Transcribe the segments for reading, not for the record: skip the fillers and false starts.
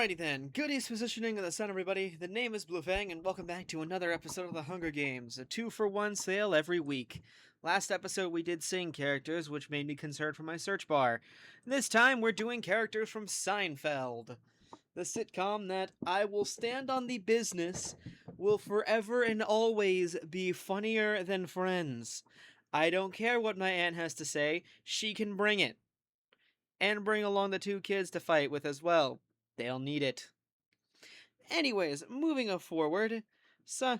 Alrighty then, good East positioning in the sun, everybody. The name is Blue Fang, and welcome back to another episode of the Hunger Games, a 2-for-1 sale every week. Last episode we did sing characters, which made me concerned for my search bar. This time we're doing characters from Seinfeld, the sitcom that I will stand on the business will forever and always be funnier than Friends. I don't care what my aunt has to say, she can bring it. And bring along the two kids to fight with as well. They'll need it. Anyways, moving forward, Seinfeld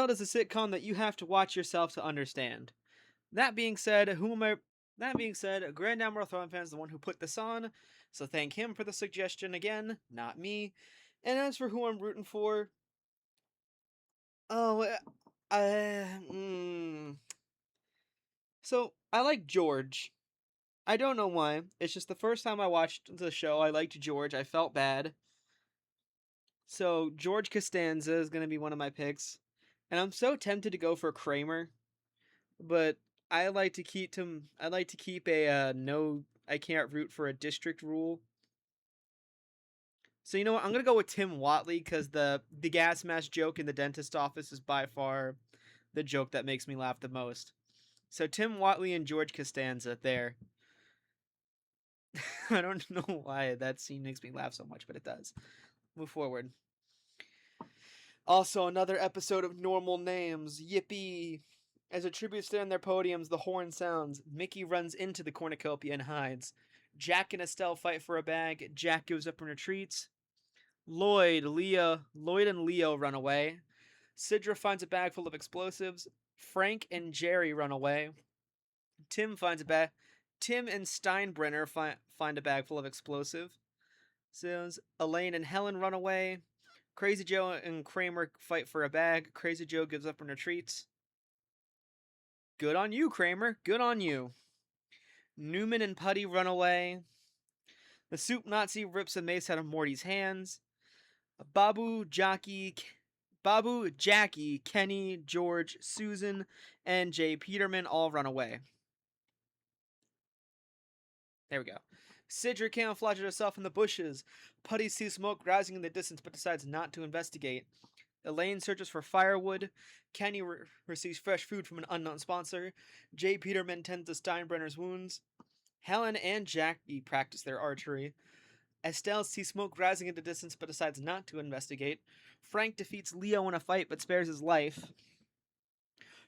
is a sitcom that you have to watch yourself to understand. That being said, Grand Admiral Thrawn is the one who put this on, so thank him for the suggestion again, not me. And as for who I'm rooting for, oh, so I like George. I don't know why. It's just the first time I watched the show, I liked George. I felt bad. So George Costanza is going to be one of my picks. And I'm so tempted to go for Kramer, but I like to keep a no I can't root for a district rule. So you know what? I'm going to go with Tim Watley cuz the gas mask joke in the dentist office is by far the joke that makes me laugh the most. So Tim Watley and George Costanza there. I don't know why that scene makes me laugh so much, but it does. Move forward. Also, another episode of Normal Names. Yippee! As a tribute stand on their podiums, the horn sounds. Mickey runs into the cornucopia and hides. Jack and Estelle fight for a bag. Jack gives up and retreats. Lloyd and Leo run away. Sidra finds a bag full of explosives. Frank and Jerry run away. Tim and Steinbrenner find a bag full of explosive. Says Elaine and Helen run away. Crazy Joe and Kramer fight for a bag. Crazy Joe gives up and retreats. Good on you, Kramer. Good on you. Newman and Putty run away. The Soup Nazi rips a mace out of Morty's hands. Babu, Jackie, Kenny, George, Susan, and Jay Peterman all run away. There we go. Sidra camouflages herself in the bushes. Putty sees smoke rising in the distance but decides not to investigate. Elaine searches for firewood. Kenny receives fresh food from an unknown sponsor. Jay Peterman tends to Steinbrenner's wounds. Helen and Jackie practice their archery. Estelle sees smoke rising in the distance but decides not to investigate. Frank defeats Leo in a fight but spares his life.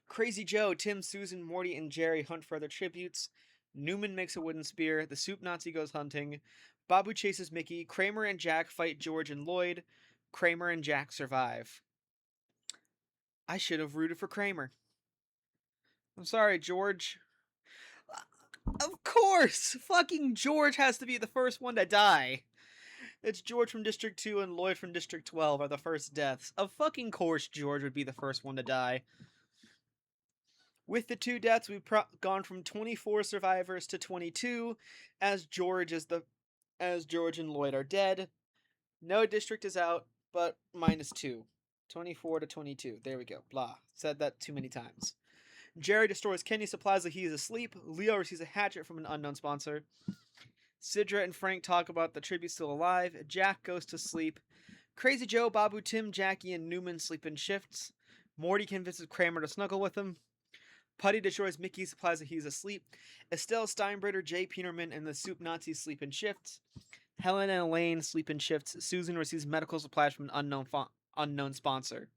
Crazy Joe, Tim, Susan, Morty, and Jerry hunt for other tributes. Newman makes a wooden spear. The Soup Nazi goes hunting. Babu chases Mickey. Kramer and Jack fight George and Lloyd. Kramer and Jack survive. I should have rooted for Kramer. I'm sorry, George. Of course! Fucking George has to be the first one to die. It's George from District 2 and Lloyd from District 12 are the first deaths. Of fucking course George would be the first one to die. With the two deaths, we've gone from 24 survivors to 22, as George and Lloyd are dead. No district is out, but -2. 24 to 22. There we go. Blah. Said that too many times. Jerry destroys Kenny's supplies while he is asleep. Leo receives a hatchet from an unknown sponsor. Sidra and Frank talk about the tribute still alive. Jack goes to sleep. Crazy Joe, Babu, Tim, Jackie, and Newman sleep in shifts. Morty convinces Kramer to snuggle with him. Putty destroys Mickey's supplies while he's asleep. Estelle, Steinbrenner, Jay Peterman, and the Soup Nazis sleep in shifts. Helen and Elaine sleep in shifts. Susan receives medical supplies from an unknown sponsor.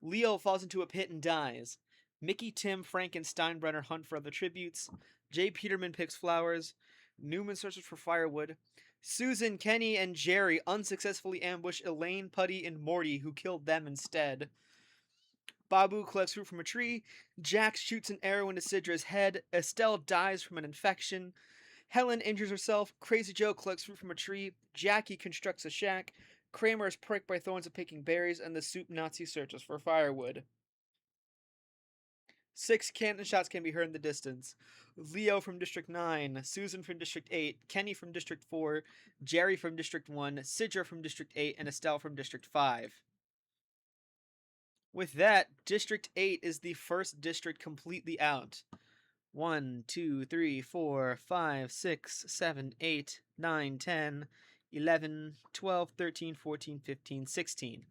Leo falls into a pit and dies. Mickey, Tim, Frank, and Steinbrenner hunt for other tributes. Jay Peterman picks flowers. Newman searches for firewood. Susan, Kenny, and Jerry unsuccessfully ambush Elaine, Putty, and Morty, who killed them instead. Babu collects fruit from a tree. Jack shoots an arrow into Sidra's head. Estelle dies from an infection. Helen injures herself. Crazy Joe collects fruit from a tree. Jackie constructs a shack. Kramer is pricked by thorns of picking berries, and the Soup Nazi searches for firewood. 6 cannon shots can be heard in the distance. Leo from District 9, Susan from District 8, Kenny from District 4, Jerry from District 1, Sidra from District 8, and Estelle from District 5. With that, District 8 is the first district completely out. 1, 2, 3, 4, 5, 6, 7, 8, 9, 10. 11, 12, 13, 14, 15, 16.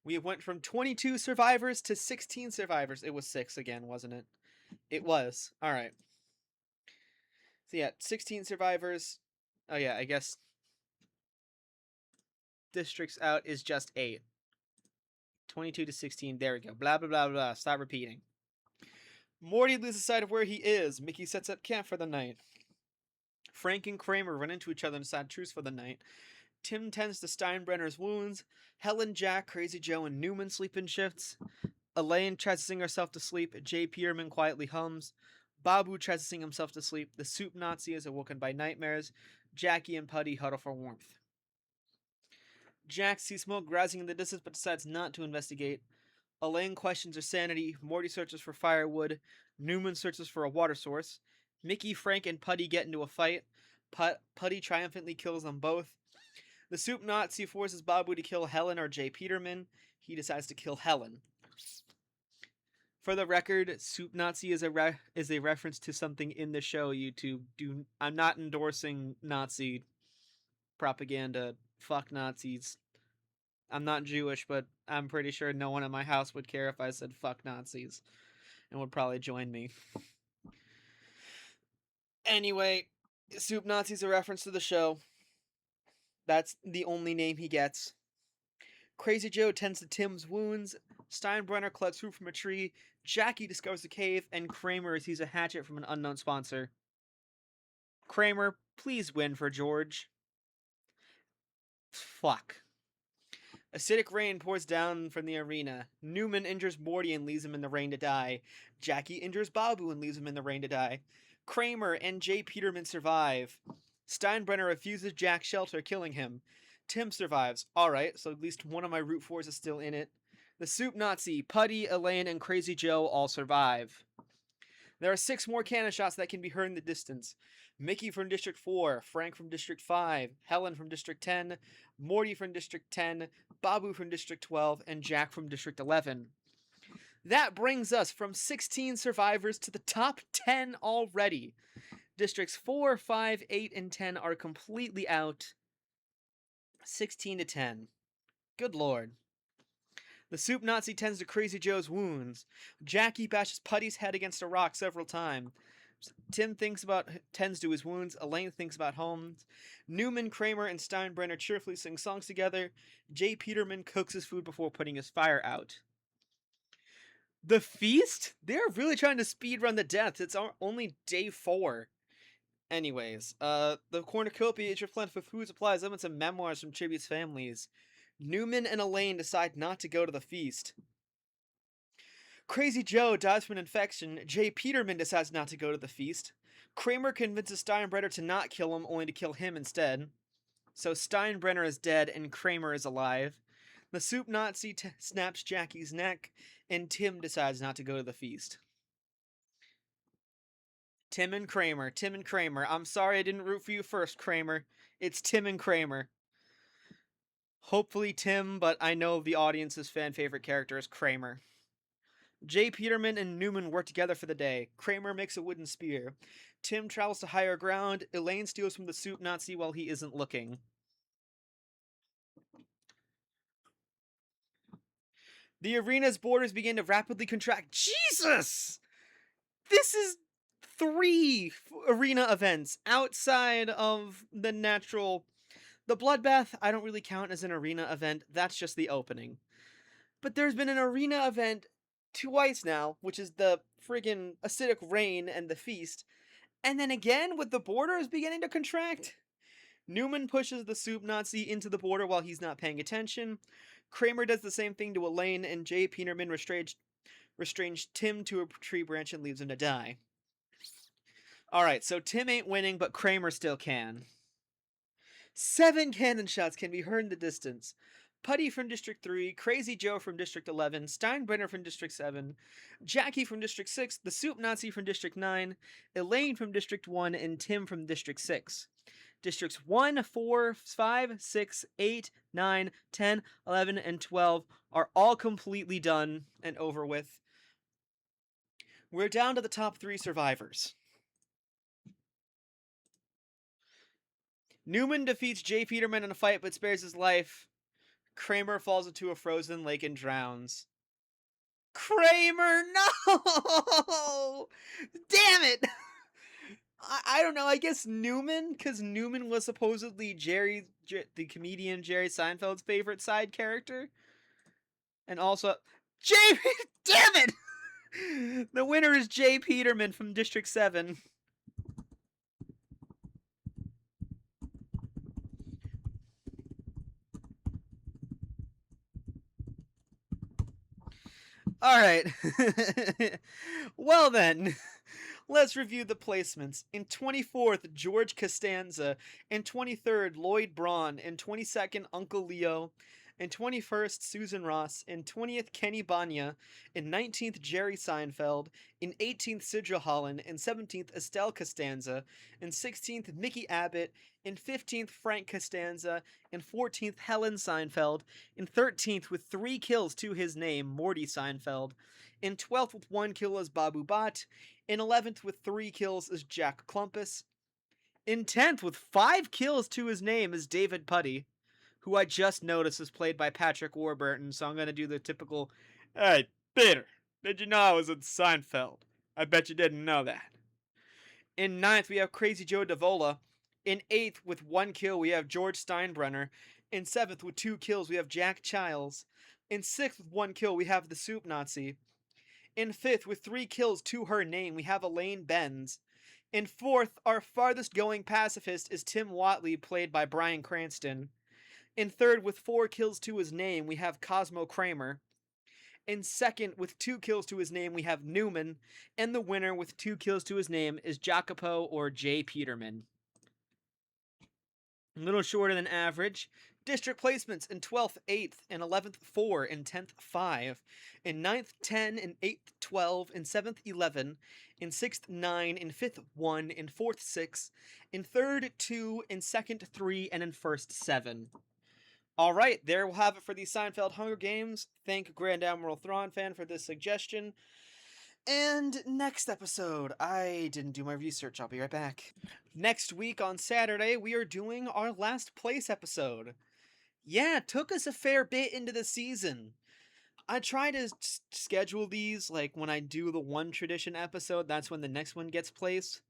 We went from 22 survivors to 16 survivors. It was 6 again, wasn't it? It was. All right. So yeah, 16 survivors. Oh yeah, I guess districts out is just 8. 22 to 16. There we go. Blah, blah, blah, blah. Stop repeating. Morty loses sight of where he is. Mickey sets up camp for the night. Frank and Kramer run into each other and decide truce for the night. Tim tends to Steinbrenner's wounds. Helen, Jack, Crazy Joe, and Newman sleep in shifts. Elaine tries to sing herself to sleep. Jay Peterman quietly hums. Babu tries to sing himself to sleep. The soup Nazi is awoken by nightmares. Jackie and Putty huddle for warmth. Jack sees smoke rising in the distance but decides not to investigate. Elaine questions her sanity. Morty searches for firewood. Newman searches for a water source. Mickey, Frank, and Putty get into a fight. Putty triumphantly kills them both. The soup Nazi forces Babu to kill Helen or Jay Peterman. He decides to kill Helen. For the record, soup Nazi is a reference to something in the show. YouTube, I'm not endorsing Nazi propaganda. Fuck Nazis. I'm not Jewish, but I'm pretty sure no one in my house would care if I said fuck Nazis and would probably join me. Anyway, soup Nazi's a reference to the show. That's the only name he gets. Crazy Joe tends to Tim's wounds. Steinbrenner collects fruit from a tree. Jackie discovers a cave, and Kramer sees a hatchet from an unknown sponsor. Kramer, please win for George. Fuck. Acidic rain pours down from the arena. Newman injures Morty and leaves him in the rain to die. Jackie injures Babu and leaves him in the rain to die. Kramer and Jay Peterman survive. Steinbrenner refuses Jack's shelter, killing him. Tim survives. Alright, so at least one of my Route 4s is still in it. The soup Nazi, Putty, Elaine, and Crazy Joe all survive. There are 6 more cannon shots that can be heard in the distance. Mickey from District 4, Frank from District 5, Helen from District 10, Morty from District 10, Babu from District 12, and Jack from District 11. That brings us from 16 survivors to the top 10 already. Districts 4, 5, 8, and 10 are completely out. 16 to 10. Good lord. The soup Nazi tends to Crazy Joe's wounds. Jackie bashes Putty's head against a rock several times. Tim tends to his wounds. Elaine thinks about homes. Newman, Kramer, and Steinbrenner cheerfully sing songs together. Jay Peterman cooks his food before putting his fire out. The feast? They're really trying to speedrun the deaths. It's only day 4. Anyways, the cornucopia is replenished with food supplies, limits, and memoirs from tributes families. Newman and Elaine decide not to go to the feast. Crazy Joe dies from an infection. Jay Peterman decides not to go to the feast. Kramer convinces Steinbrenner to not kill him, only to kill him instead. So Steinbrenner is dead and Kramer is alive. The soup Nazi snaps Jackie's neck, and Tim decides not to go to the feast. Tim and Kramer. I'm sorry I didn't root for you first, Kramer. It's Tim and Kramer. Hopefully Tim, but I know the audience's fan favorite character is Kramer. Jay Peterman and Newman work together for the day. Kramer makes a wooden spear. Tim travels to higher ground. Elaine steals from the soup Nazi while he isn't looking. The arena's borders begin to rapidly contract. Jesus! This is 3 arena events outside of the natural. The bloodbath, I don't really count as an arena event. That's just the opening. But there's been an arena event twice now, which is the friggin' acidic rain and the feast. And then again with the borders beginning to contract. Newman pushes the soup Nazi into the border while he's not paying attention. Kramer does the same thing to Elaine, and Jay Peterman restrains Tim to a tree branch and leaves him to die. Alright, so Tim ain't winning, but Kramer still can. 7 cannon shots can be heard in the distance. Putty from District 3, Crazy Joe from District 11, Steinbrenner from District 7, Jackie from District 6, the soup Nazi from District 9, Elaine from District 1, and Tim from District 6. Districts 1, 4, 5, 6, 8, 9, 10, 11, and 12 are all completely done and over with. We're down to the top 3 survivors. Newman defeats Jay Peterman in a fight but spares his life. Kramer falls into a frozen lake and drowns. Kramer, no! Damn it! I don't know. I guess Newman, because Newman was supposedly the comedian Jerry Seinfeld's favorite side character, and also Jay. Damn it! The winner is Jay Peterman from District 7. All right. Well then, let's review the placements. In 24th, George Costanza. In 23rd, Lloyd Braun. In 22nd, Uncle Leo. In 21st, Susan Ross. In 20th, Kenny Banya. In 19th, Jerry Seinfeld. In 18th, Sidra Holland. In 17th, Estelle Costanza. In 16th, Mickey Abbott. In 15th, Frank Costanza. In 14th, Helen Seinfeld. In 13th, with 3 kills to his name, Morty Seinfeld. In 12th, with 1 kill, is Babu Bhatt. In 11th, with 3 kills, is Jack Clumpus. In 10th, with 5 kills to his name, is David Putty, who I just noticed is played by Patrick Warburton, so I'm going to do the typical, "Hey, Peter, did you know I was in Seinfeld? I bet you didn't know that." In 9th, we have Crazy Joe Davola. In 8th, with 1 kill, we have George Steinbrenner. In 7th, with 2 kills, we have Jack Childs. In 6th, with 1 kill, we have the Soup Nazi. In 5th, with 3 kills to her name, we have Elaine Benz. In 4th, our farthest going pacifist is Tim Watley, played by Bryan Cranston. In 3rd, with 4 kills to his name, we have Cosmo Kramer. In 2nd, with 2 kills to his name, we have Newman. And the winner with 2 kills to his name is Jacopo or Jay Peterman. A little shorter than average. District placements in 12th, 8th, in 11th, 4, in 10th, 5, in 9th, 10, in 8th, 12, in 7th, 11, in 6th, 9, in 5th, 1, in 4th, 6, in 3rd, 2, in 2nd, 3, and in 1st, 7. All right, there we'll have it for the Seinfeld Hunger Games. Thank Grand Admiral Thrawn fan for this suggestion. And next episode, I didn't do my research. I'll be right back. Next week on Saturday, we are doing our last place episode. Yeah, it took us a fair bit into the season. I try to schedule these, like, when I do the one tradition episode, that's when the next one gets placed.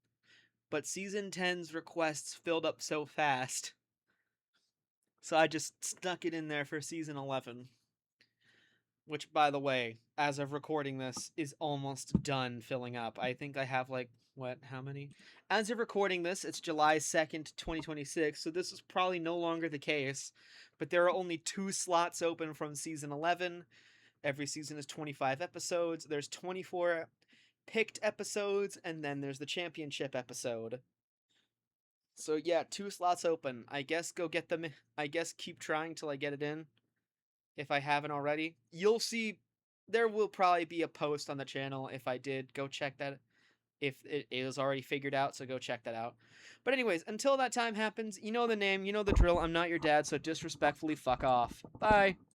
But Season 10's requests filled up so fast. So I just stuck it in there for Season 11. Which, by the way, as of recording this, is almost done filling up. I think I have, like, how many? As of recording this, it's July 2nd, 2026, so this is probably no longer the case. But there are only 2 slots open from Season 11. Every season is 25 episodes. There's 24 picked episodes, and then there's the championship episode. So yeah, 2 slots open. I guess go get them. I guess keep trying till I get it in. If I haven't already, you'll see there will probably be a post on the channel if I did. Go check that if it is already figured out, so go check that out. But anyways, until that time happens, you know the name, you know the drill. I'm not your dad, so disrespectfully fuck off. Bye.